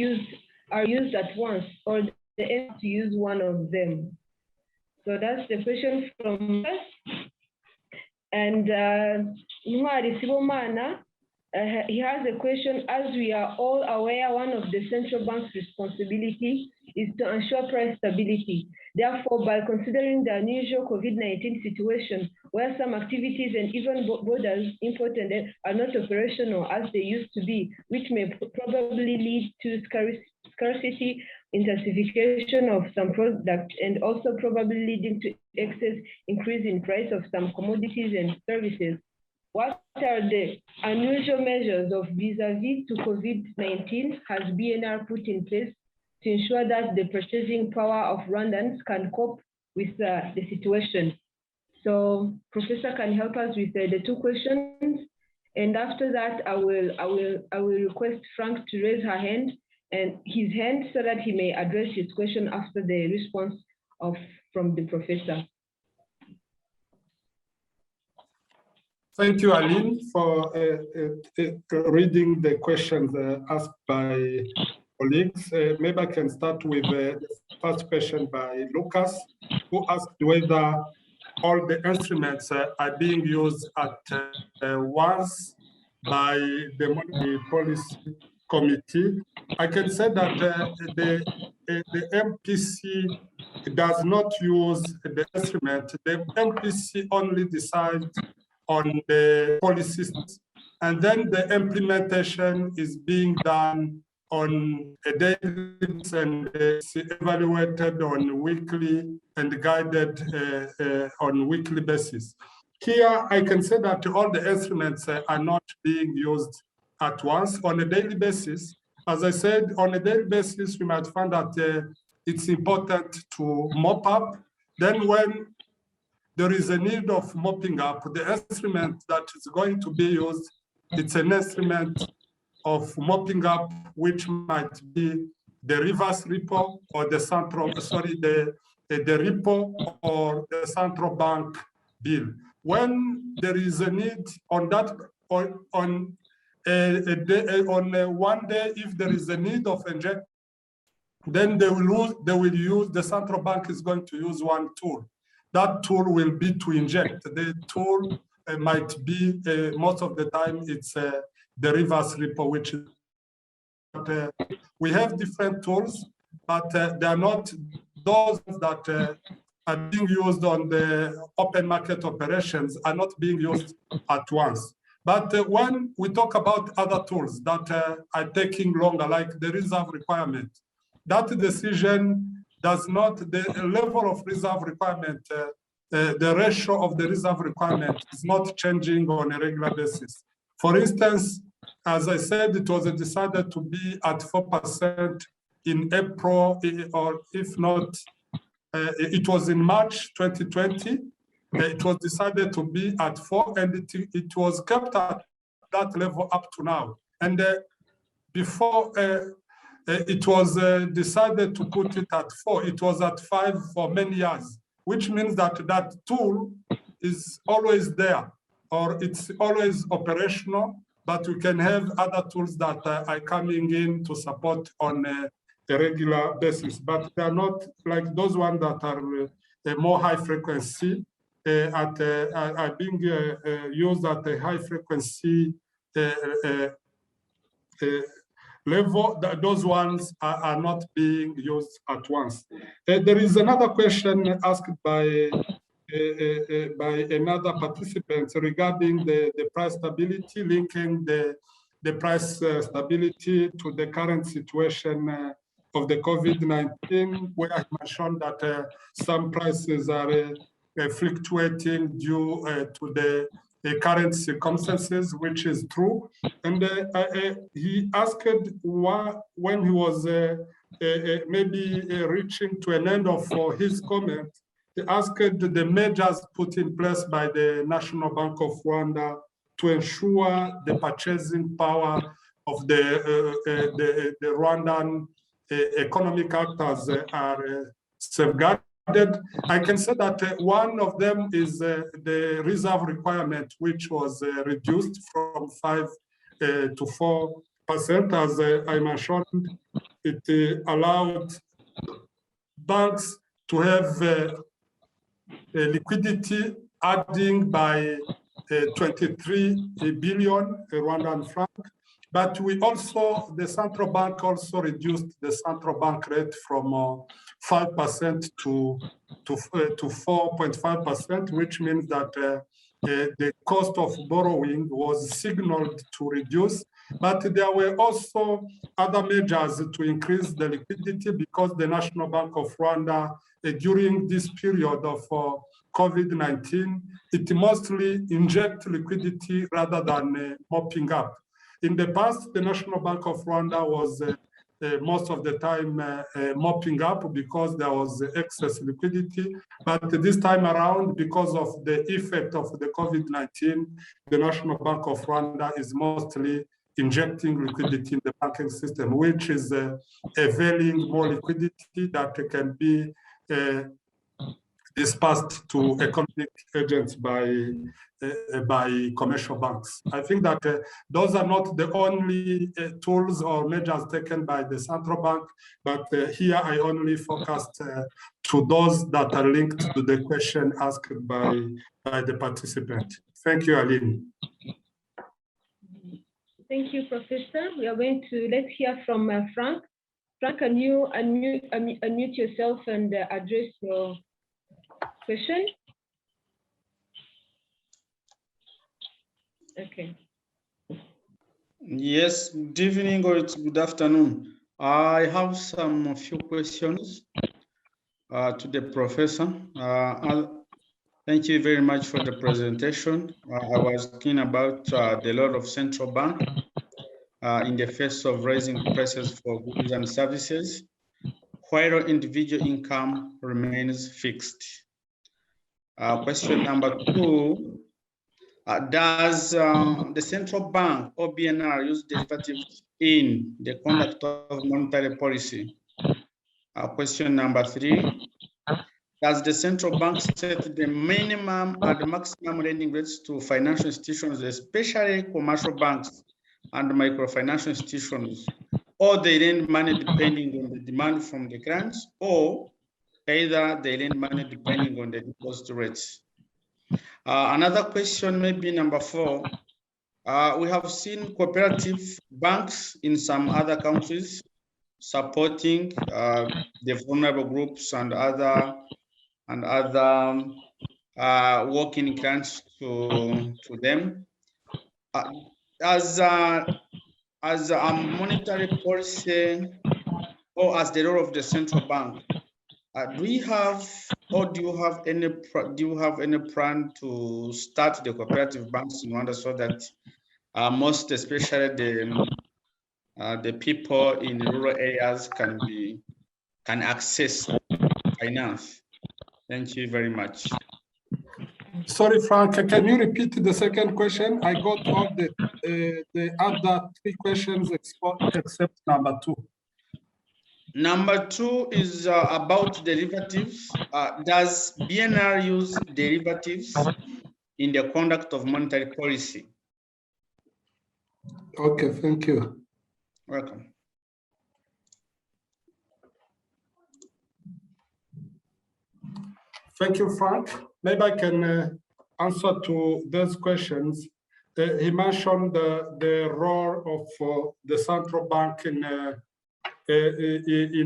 are used at once, or the aim to use one of them? So that's the question from us. And Imari Sibomana, he has a question. As we are all aware, one of the central bank's responsibilities is to ensure price stability. Therefore, by considering the unusual COVID-19 situation, where some activities and even borders imported are not operational as they used to be, which may probably lead to scarcity, intensification of some products, and also probably leading to excess increase in price of some commodities and services. What are the unusual measures of vis-a-vis to COVID-19 has BNR put in place to ensure that the purchasing power of Rwandans can cope with the situation? So Professor can help us with the two questions. And after that, I will request Frank to raise his hand so that he may address his question after the response from the professor. Thank you, Aline, for reading the questions asked by colleagues. Maybe I can start with the first question by Lucas, who asked whether all the instruments are being used at once by the Monetary Policy Committee. I can say that the MPC does not use the instrument. The MPC only decides on the policies and then the implementation is being done on a daily basis and it's evaluated on weekly and guided on weekly basis. Here, I can say that all the instruments are not being used at once on a daily basis. As I said, on a daily basis, we might find that it's important to mop up. Then when there is a need of mopping up, the instrument that is going to be used, it's an instrument of mopping up, which might be the reverse repo or the central, sorry, the repo or the central bank bill. When there is a need on that, on one day, if there is a need of inject, then they will use, the central bank is going to use one tool. That tool will be to inject. The tool might be, most of the time, it's the reverse repo, which is, we have different tools, but they are not those that are being used on the open market operations are not being used at once. But when we talk about other tools that are taking longer, like the reserve requirement, that decision does not, the level of reserve requirement, the ratio of the reserve requirement is not changing on a regular basis. For instance, as I said, it was decided to be at 4% in April, or if not, it was in March 2020. It was decided to be at 4, and it was kept at that level up to now. And before it was decided to put it at 4, it was at 5 for many years, which means that that tool is always there, or it's always operational, but we can have other tools that are coming in to support on a regular basis, but they are not like those ones that are more high frequency, are being used at a high frequency level. Those ones are not being used at once. There is another question asked by another participant regarding the price stability, linking the price stability to the current situation of the COVID-19, where I mentioned that some prices are fluctuating due to the current circumstances, which is true. And he asked when he was maybe reaching to an end of his comment, he asked the measures put in place by the National Bank of Rwanda to ensure the purchasing power of the Rwandan economic actors are safeguarded. I can say that one of them is the reserve requirement, which was reduced from 5 to 4%. As I mentioned, it allowed banks to have liquidity adding by 23 billion Rwandan franc. But we also, the central bank also reduced the central bank rate from 5% to 4.5%, which means that the cost of borrowing was signaled to reduce. But there were also other measures to increase the liquidity, because the National Bank of Rwanda, during this period of COVID-19, it mostly inject liquidity rather than mopping up. In the past, the National Bank of Rwanda was most of the time mopping up because there was excess liquidity. But this time around, because of the effect of the COVID-19, the National Bank of Rwanda is mostly injecting liquidity in the banking system, which is availing more liquidity that can be dispersed to economic agents by commercial banks. I think that those are not the only tools or measures taken by the central bank, but here I only focused to those that are linked to the question asked by the participant. Thank you, Aline. Thank you, Professor. We are going to, let's hear from Frank. Frank, can you unmute yourself and address your question? Okay. Yes, good evening or it's good afternoon. I have a few questions to the professor. Thank you very much for the presentation. I was talking about the role of central bank in the face of rising prices for goods and services, while individual income remains fixed. Question number 2, does the central bank or BNR use derivatives in the conduct of monetary policy? Question number 3, does the central bank set the minimum and maximum lending rates to financial institutions, especially commercial banks and microfinancial institutions, or they lend money depending on the demand from the clients, or either they lend money depending on the deposit rates? Another question, maybe number 4. We have seen cooperative banks in some other countries supporting the vulnerable groups and other working clients to them. As a monetary policy or as the role of the central bank, do you have any plan to start the cooperative banks in Rwanda so that most especially the people in the rural areas can access finance? Thank you very much. Sorry, Frank, can you repeat the second question? I got all the other 3 questions except number 2. Number 2 is about derivatives. Does BNR use derivatives in the conduct of monetary policy? Okay, thank you. Welcome. Thank you, Frank. Maybe I can answer to those questions. He mentioned the role of the central bank in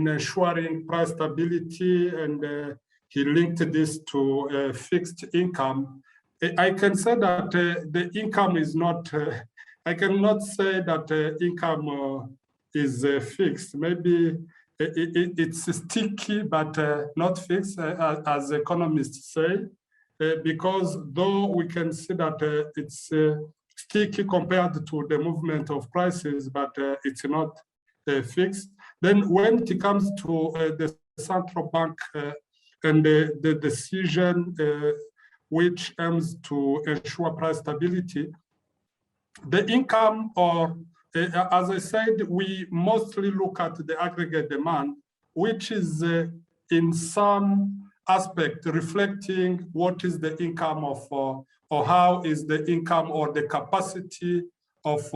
ensuring price stability, and he linked this to fixed income. I can say that the income is not, I cannot say that income is fixed. Maybe it's sticky, but not fixed, as economists say, because though we can see that it's sticky compared to the movement of prices, but it's not fixed. Then when it comes to the central bank and the decision which aims to ensure price stability, the income, or as I said, we mostly look at the aggregate demand, which is in some aspect reflecting what is the income of, or how is the income or the capacity of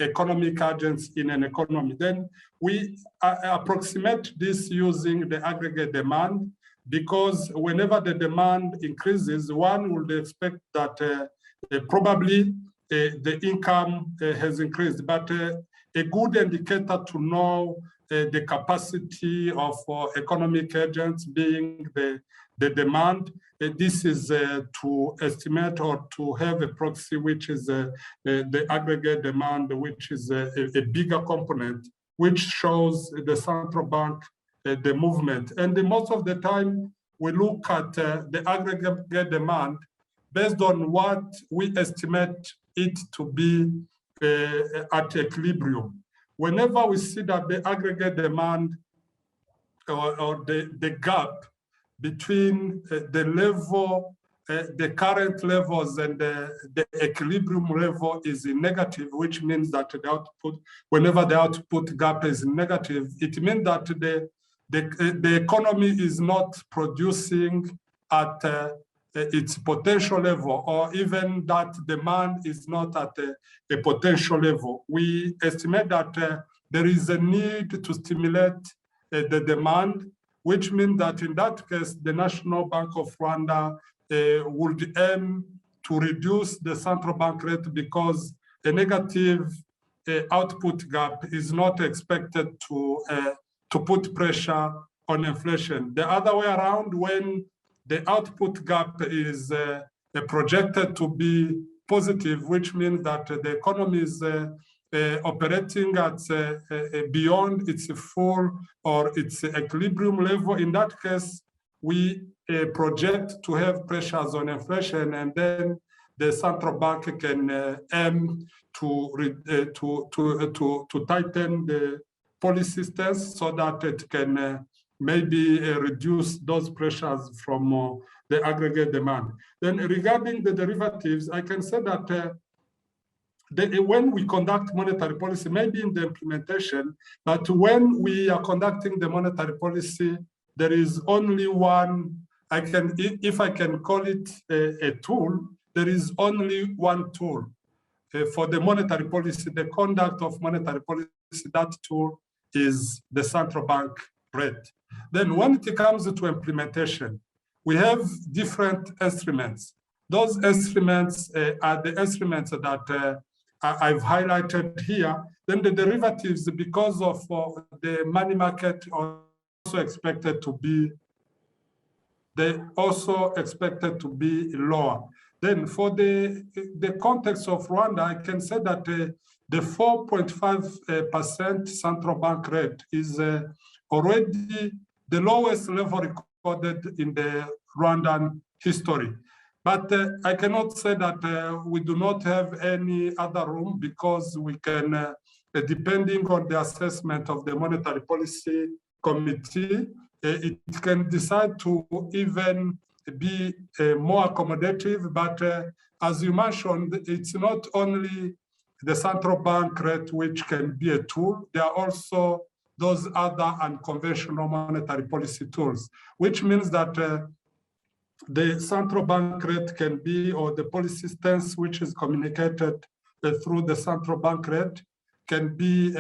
economic agents in an economy. Then we approximate this using the aggregate demand, because whenever the demand increases, one would expect that probably the income has increased. But a good indicator to know the capacity of economic agents being the demand, this is to estimate or to have a proxy, which is the aggregate demand, which is a bigger component, which shows the central bank the movement. And most of the time, we look at the aggregate demand based on what we estimate it to be at equilibrium. Whenever we see that the aggregate demand or the gap between the level, the current levels and the equilibrium level is negative, which means that the output, whenever the output gap is negative, it means that the economy is not producing at its potential level, or even that demand is not at a potential level. We estimate that there is a need to stimulate the demand, which means that in that case, the National Bank of Rwanda would aim to reduce the central bank rate, because a negative output gap is not expected to put pressure on inflation. The other way around, when the output gap is projected to be positive, which means that the economy is operating at beyond its full or its equilibrium level. In that case, we project to have pressures on inflation, and then the central bank can aim to tighten the policy stance so that it can maybe reduce those pressures from the aggregate demand. Then regarding the derivatives, I can say that when we conduct monetary policy, maybe in the implementation, but when we are conducting the monetary policy, there is only one, if I can call it a tool, there is only one tool for the monetary policy, the conduct of monetary policy. That tool is the central bank rate. Then when it comes to implementation, we have different instruments. Those instruments are the instruments that I've highlighted here. Then the derivatives, because of the money market, are also expected to be lower. Then for the context of Rwanda, I can say that the 4.5% central bank rate is already the lowest level recorded in the Rwandan history. But I cannot say that we do not have any other room, because we can, depending on the assessment of the Monetary Policy Committee, it can decide to even be more accommodative. But as you mentioned, it's not only the central bank rate which can be a tool. There are also those other unconventional monetary policy tools, which means that the central bank rate can be, or the policy stance which is communicated through the central bank rate can be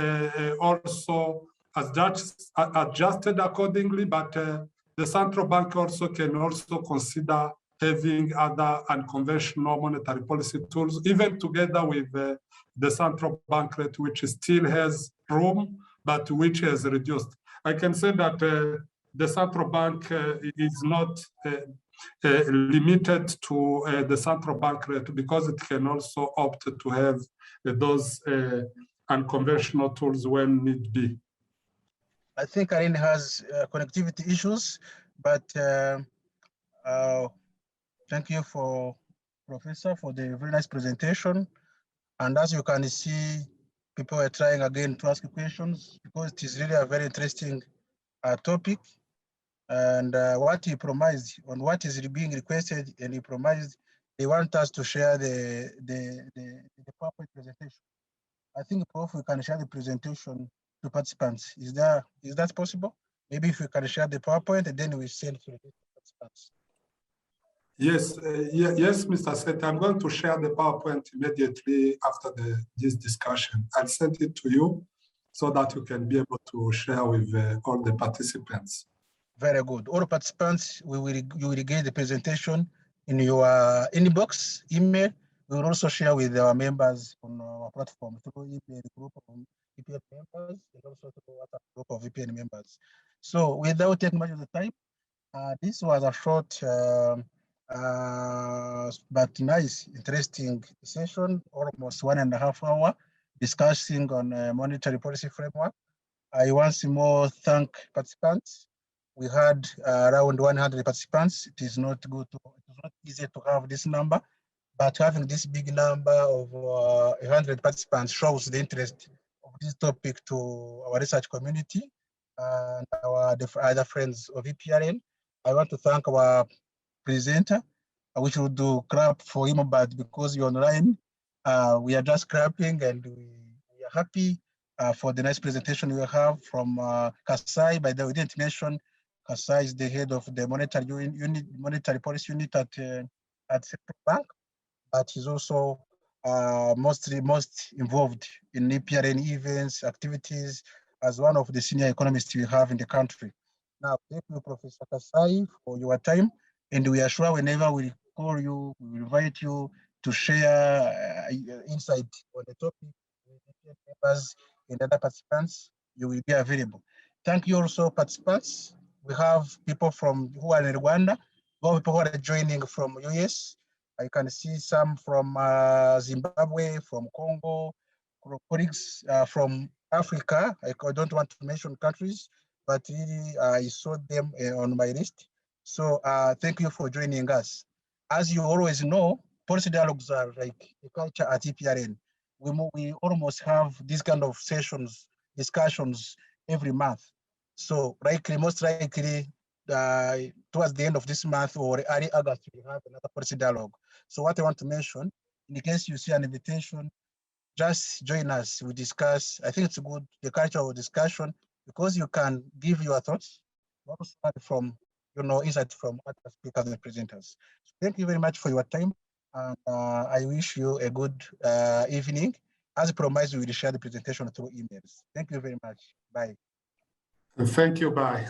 also adjusted accordingly, but the central bank also can also consider having other unconventional monetary policy tools, even together with the central bank rate, which still has room, but which has reduced. I can say that the central bank is not limited to the central bank rate, because it can also opt to have those unconventional tools when need be. I think Irene has connectivity issues, but thank you for Professor for the very nice presentation. And as you can see, people are trying again to ask questions, because it is really a very interesting topic. And what he promised, on what is being requested, and he promised they want us to share the PowerPoint presentation. I think, Prof, we can share the presentation to participants. Is that possible? Maybe if we can share the PowerPoint, and then we send to the participants. Yes, yes, Mr. Seth, I'm going to share the PowerPoint immediately after this discussion. I'll send it to you so that you can be able to share with all the participants. Very good. All participants, you will get the presentation in your inbox, email. We will also share with our members on our platform through email group of EPRN members, and also through WhatsApp group of EPRN members. So without taking much of the time, this was a short but nice, interesting session, almost 1.5 hours, discussing on monetary policy framework. I once more thank participants. We had around 100 participants. It is not easy to have this number, but having this big number of 100 participants shows the interest of this topic to our research community and our other friends of EPRN. I want to thank our presenter. We should do clap for him, but because you're online, we are just clapping, and we are happy for the nice presentation we have from Kasai. By the way, we didn't mention Kasai is the head of the monetary policy unit at Central Bank, but he's also most involved in EPRN events, activities, as one of the senior economists we have in the country. Now, thank you, Professor Kasai, for your time, and we are sure whenever we call you, we will invite you to share insight on the topic with the members and other participants. You will be available. Thank you also, participants. We have people who are in Rwanda, people who are joining from US. I can see some from Zimbabwe, from Congo, colleagues from Africa. I don't want to mention countries, but really I saw them on my list. So thank you for joining us. As you always know, policy dialogues are like a culture at EPRN. We almost have these kind of sessions, discussions every month. So most likely, towards the end of this month or early August, we have another policy dialogue. So what I want to mention, in case you see an invitation, just join us. We discuss. I think it's good, the culture of discussion, because you can give your thoughts, also from, insight from other speakers and presenters. So thank you very much for your time. And I wish you a good evening. As promised, we will share the presentation through emails. Thank you very much. Bye. Thank you. Bye.